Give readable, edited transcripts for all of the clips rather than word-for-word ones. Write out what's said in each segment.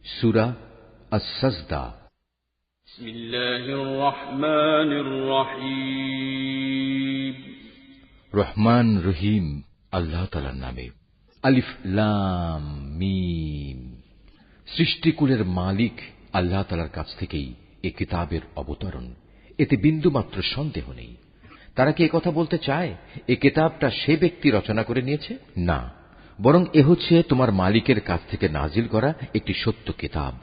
সূরা আস-সাজদা। বিসমিল্লাহির রহমানির রহিম। রহমান রহিম আল্লাহ তাআলার নামে। আলিফ লাম মিম। সৃষ্টিকুলের মালিক আল্লাহ তাআলার কাছ থেকেই এ কিতাবের অবতরণ, এতে বিন্দুমাত্র সন্দেহ নেই। তারা কি একথা বলতে চায় এ কিতাবটা সে ব্যক্তি রচনা করে নিয়েছে? না, বরং এ হচ্ছে তোমার মালিকের কাছ থেকে নাজিল করা একটি সত্য কিতাব।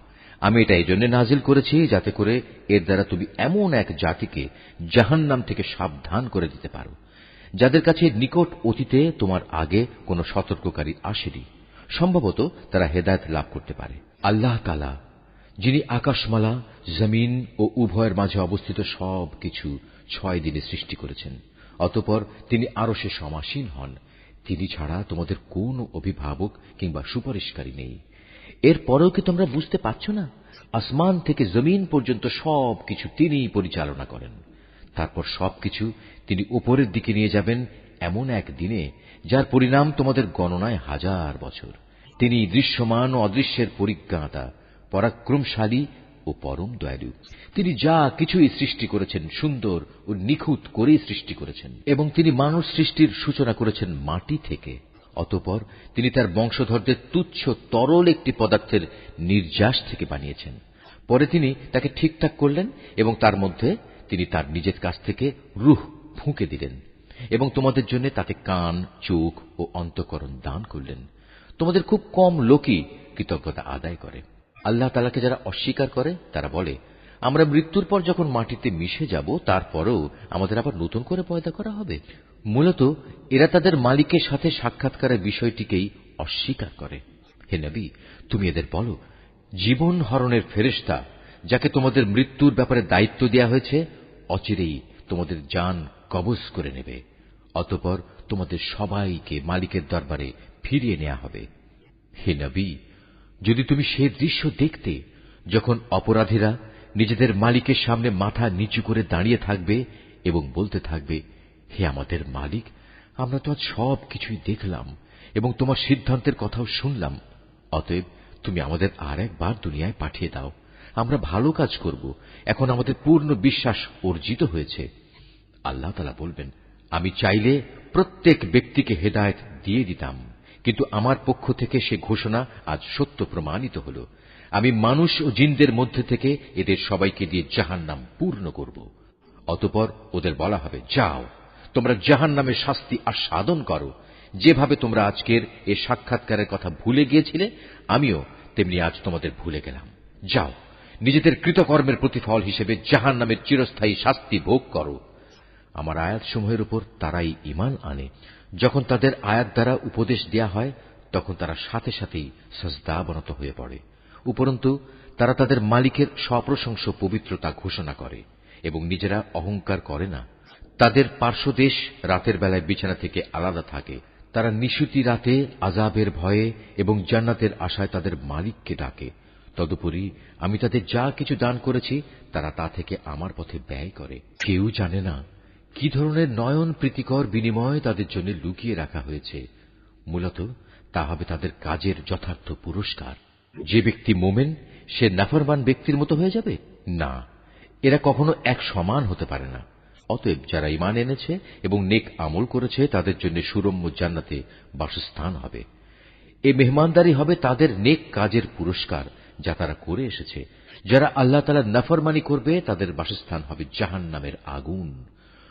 আমি এটা এই জন্য নাজিল করেছি যাতে করে এর দ্বারা তুমি এমন এক জাতিকে জাহান্নাম থেকে সাবধান করে দিতে পারো যাদের কাছে নিকট অতীতে তোমার আগে কোনো সতর্ককারী আসেনি। সম্ভবত তারা হেদায়েত লাভ করতে পারে। আল্লাহ তাআলা যিনি আকাশমালা, জমিন ও উভয়ের মাঝে অবস্থিত সবকিছু 6 দিনে সৃষ্টি করেছেন, অতঃপর তিনি আরশে সমাসীন হন। তিনি ছাড়া তোমাদের কোন অভিভাবক কিংবা সুপারিশকারী নেই। এরপরেও কি তোমরা বুঝতে পারছ না? আসমান থেকে জমিন পর্যন্ত সবকিছু তিনিই পরিচালনা করেন। তারপর সবকিছু তিনি উপরের দিকে নিয়ে যাবেন এমন এক দিনে যার পরিণাম তোমাদের গণনায় 1000 বছর। তিনি দৃশ্যমান ও অদৃশ্যের পরিজ্ঞাতা, পরাক্রমশালী ও পরম দয়ালু। তিনি যা কিছুই সৃষ্টি করেছেন সুন্দর ও নিখুঁত করেই সৃষ্টি করেছেন, এবং তিনি মানব সৃষ্টির সূচনা করেছেন মাটি থেকে। অতঃপর তিনি তার বংশধরদের তুচ্ছ তরল একটি পদার্থের নির্যাস থেকে বানিয়েছেন। পরে তিনি তাকে ঠিকঠাক করলেন এবং তার মধ্যে তিনি তার নিজের কাছ থেকে রূহ ফুঁকে দিলেন, এবং তোমাদের জন্য তাতে কান, চোখ ও অন্তঃকরণ দান করলেন। তোমাদের খুব কম লোকই কৃতজ্ঞতা আদায় করে। আল্লাহ তাআলাকে যারা অস্বীকার করে তারা বলে, আমরা মৃত্যুর পর যখন মাটিতে মিশে যাব তারপরেও আমাদের আবার নতুন করে পয়দা করা হবে। মূলত এরা তাদের মালিকের সাথে সাক্ষাৎকারের বিষয়টিকেই অস্বীকার করে। হে নবী, তুমি এদের বলো, জীবন হরণের ফেরেশতা যাকে তোমাদের মৃত্যুর ব্যাপারে দায়িত্ব দেয়া হয়েছে অচিরেই তোমাদের জান কবজ করে নেবে। অতঃপর তোমাদের সবাইকে মালিকের দরবারে ফিরিয়ে নেওয়া হবে। হে নবী, যদি তুমি সে দৃশ্য দেখতে যখন অপরাধীরা নিজেদের মালিকের সামনে মাথা নিচু করে দাঁড়িয়ে থাকবে এবং বলতে থাকবে, হে আমাদের মালিক, আমরা তো আজ সব কিছুই দেখলাম এবং তোমার সিদ্ধান্তের কথাও শুনলাম, অতএব তুমি আমাদের আর একবার দুনিয়ায় পাঠিয়ে দাও। আমরা ভালো কাজ করব, এখন আমাদের পূর্ণ বিশ্বাস অর্জিত হয়েছে। আল্লাহ তাআলা বলবেন, আমি চাইলে প্রত্যেক ব্যক্তিকে হেদায়েত দিয়ে দিতাম, কিন্তু আমার পক্ষ থেকে সে ঘোষণা আজ সত্য প্রমাণিত হল। আমি মানুষ ও জিনদের মধ্যে থেকে এদের সবাইকে দিয়ে জাহান্নাম পূর্ণ করব। অতঃপর ওদের বলা হবে, যাও, তোমরা জাহান্নামের শাস্তি আস্বাদন করো। যেভাবে তোমরা আজকের এ সাক্ষাৎকারের কথা ভুলে গিয়েছিলে, আমিও তেমনি আজ তোমাদের ভুলে গেলাম। যাও, নিজেদের কৃতকর্মের প্রতিফল হিসেবে জাহান্নামের চিরস্থায়ী শাস্তি ভোগ করো। আমার আয়াতসমূহের উপর তারাই ঈমান আনে। যখন তাদের আয়াত দ্বারা উপদেশ দেয়া হয় তখন তারা সাথে সাথেই সাজদাবনত হয়ে পড়ে। উপরন্তু তারা তাদের মালিকের সপ্রশংস পবিত্রতা ঘোষণা করে এবং নিজেরা অহংকার করে না। তাদের পার্শ্বদেশ রাতের বেলায় বিছানা থেকে আলাদা থাকে। তারা নিশুতি রাতে আযাবের ভয়ে এবং জান্নাতের আশায় তাদের মালিককে ডাকে। তদুপরি আমি তাদের যা কিছু দান করেছি তারা তা থেকে আমার পথে ব্যয় করে। কেউ জানে না কি ধরনের নয়ন প্রীতিকর বিনিময় তাদের জন্য লুকিয়ে রাখা হয়েছে। মূলত তা হবে তাদের কাজের যথার্থ পুরস্কার। যে ব্যক্তি মোমেন সে নাফরমান ব্যক্তির মতো হয়ে যাবে? না, এরা কখনো এক সমান হতে পারে না। অতএব যারা ঈমান এনেছে এবং নেক আমল করেছে তাদের জন্য সুরম্য জান্নাতে বাসস্থান হবে। এই মেহমানদারি হবে তাদের নেক কাজের পুরস্কার যা তারা করে এসেছে। যারা আল্লাহ তাআলার নাফরমানি করবে তাদের বাসস্থান হবে জাহান্নামের আগুন।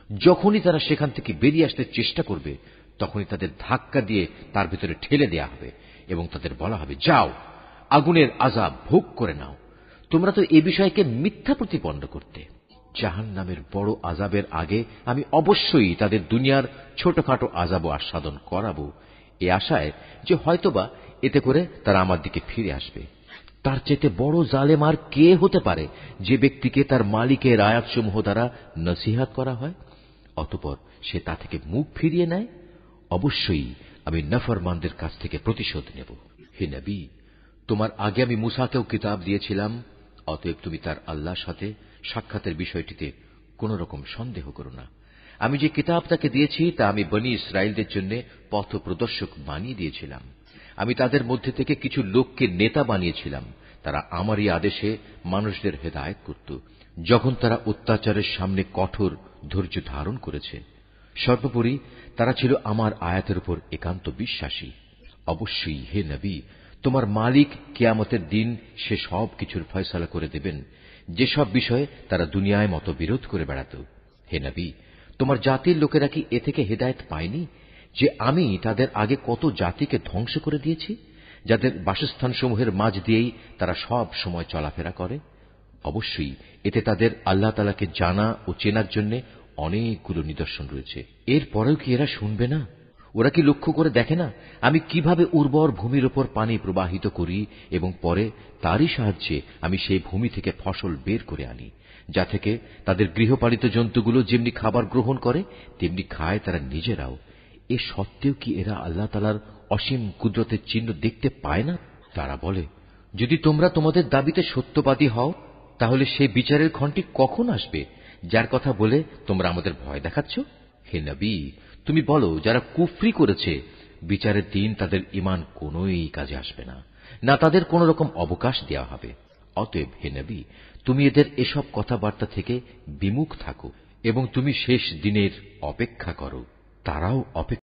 যখনই তারা সেখান থেকে বেরিয়ে আসতে চেষ্টা করবে তখনই তাদের ধাক্কা দিয়ে তার ভিতরে ঠেলে দেয়া হবে এবং তাদের বলা হবে, যাও, আগুনের আযাব ভোগ করে নাও। তোমরা তো এ বিষয়কে মিথ্যা প্রতিপন্ন করতে। জাহান্নামের বড় আযাবের আগে আমি অবশ্যই তাদের দুনিয়ার ছোটখাটো আযাব আস্বাদন করাবো, এ আশায় যে হয়তোবা এতে করে তারা আমার দিকে ফিরে আসবে। তার চেয়ে বড় জালেম আর কে হতে পারে যে ব্যক্তিকে তার মালিকের আয়াতসমূহ দ্বারা নসিহত করা হয়, অতঃপর সে তা থেকে মুখ ফিরিয়ে নেয়। অবশ্যই আমি নাফরমানদের কাছ থেকে প্রতিশোধ নেব। হে নবী, তোমার আগে আমি মূসাকেও কিতাব দিয়েছিলাম, অতএব তুমি তার আল্লাহর সাথে সাক্ষাতের বিষয়টিতে কোন রকম সন্দেহ করো না। আমি যে কিতাব তাকে দিয়েছি তা আমি বনী ইসরায়েলদের জন্য পথ প্রদর্শক বানিয়ে দিয়েছিলাম। আমি তাদের মধ্যে থেকে কিছু লোককে নেতা বানিয়েছিলাম। তারা আমারই আদেশে মানুষদের হেদায়েত করত যখন তারা অত্যাচারের সামনে কঠোর ধৈর্য ধারণ করেছে। সর্বোপরি তারা ছিল আমার আয়াতের উপর একান্ত বিশ্বাসী। অবশ্যই হে নবী, তোমার মালিক কিয়ামতের দিন সে সব কিছুর ফয়সালা করে দেবেন যেসব বিষয়ে তারা দুনিয়ায় মতবিরোধ করে বেড়াত। হে নবী, তোমার জাতির লোকেরা কি এ থেকে হেদায়েত পায়নি যে আমি তাদের আগে কত জাতিকে ধ্বংস করে দিয়েছি, যাদের বাসস্থানসমূহের মাঝ দিয়েই তারা সব সময় চলাফেরা করে? অবশ্যই এতে তাদের আল্লাহ তাআলাকে জানা ও চেনার জন্য অনেকগুলো নিদর্শন রয়েছে। এরপরেও কি এরা শুনবে না? ওরা কি লক্ষ্য করে দেখে না আমি কিভাবে উর্বর ভূমির উপর পানি প্রবাহিত করি এবং পরে তারই সাহায্যে আমি সেই ভূমি থেকে ফসল বের করে আনি, যা থেকে তাদের গৃহপালিত জন্তুগুলো যেমনি খাবার গ্রহণ করে তেমনি খায় তারা নিজেরাও। এ সত্ত্বেও কি এরা আল্লাহ তাআলার অসীম কুদরতের চিহ্ন দেখতে পায় না? তারা বলে, যদি তোমরা তোমাদের দাবিতে সত্যবাদী হও তাহলে সেই বিচারের ক্ষণটি কখন আসবে যার কথা বলে তোমরা আমাদের ভয় দেখাচ্ছ? হে নবী, তুমি বলো, যারা কুফরি করেছে বিচারের দিন তাদের ঈমান কোনই কাজে আসবে না, না তাদের কোন রকম অবকাশ দেওয়া হবে। অতএব হে নবী, তুমি এদের এসব কথাবার্তা থেকে বিমুখ থাকো এবং তুমি শেষ দিনের অপেক্ষা করো। তারাও অপেক্ষা